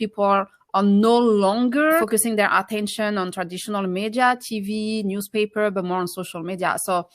people are no longer focusing their attention on traditional media, TV, newspaper, but more on social media. So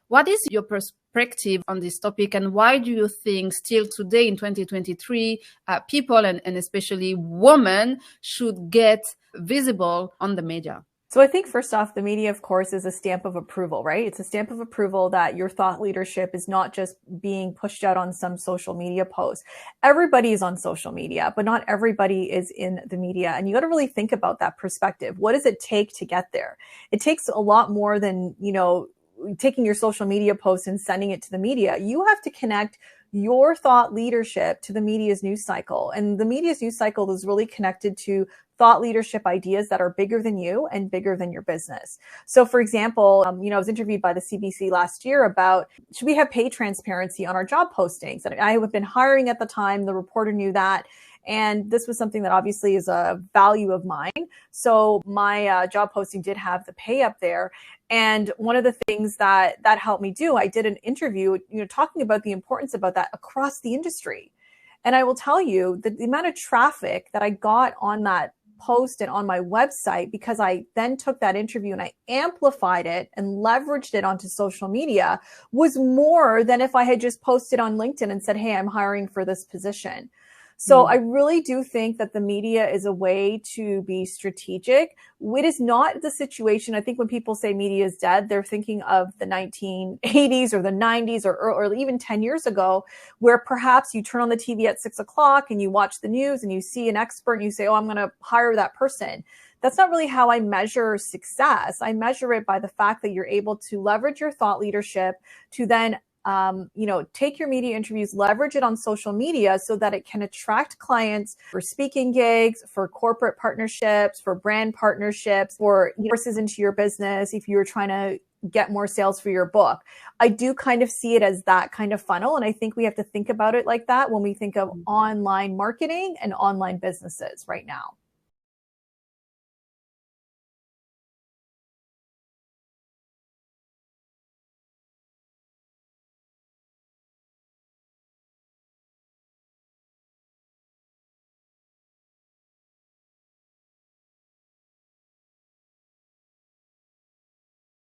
what is your perspective on this topic, and why do you think still today in 2023, people and especially women should get visible on the media? So I think first off, the media, of course, is a stamp of approval, right? It's a stamp of approval that your thought leadership is not just being pushed out on some social media post. Everybody is on social media, but not everybody is in the media. And you got to really think about that perspective. What does it take to get there? It takes a lot more than, taking your social media post and sending it to the media. You have to connect your thought leadership to the media's news cycle. And the media's news cycle is really connected to thought leadership ideas that are bigger than you and bigger than your business. So for example, I was interviewed by the CBC last year about, should we have pay transparency on our job postings? And I had been hiring at the time. The reporter knew that. And this was something that obviously is a value of mine. So my job posting did have the pay up there. And one of the things that helped me do, I did an interview, talking about the importance about that across the industry. And I will tell you that the amount of traffic that I got on that post and on my website, because I then took that interview and I amplified it and leveraged it onto social media, was more than if I had just posted on LinkedIn and said, hey, I'm hiring for this position. So I really do think that the media is a way to be strategic. It is not the situation. I think when people say media is dead, they're thinking of the 1980s or the 90s or even 10 years ago, where perhaps you turn on the TV at 6 o'clock and you watch the news and you see an expert and you say, oh, I'm going to hire that person. That's not really how I measure success. I measure it by the fact that you're able to leverage your thought leadership to then take your media interviews, leverage it on social media so that it can attract clients for speaking gigs, for corporate partnerships, for brand partnerships, for courses into your business if you're trying to get more sales for your book. I do kind of see it as that kind of funnel. And I think we have to think about it like that when we think of online marketing and online businesses right now.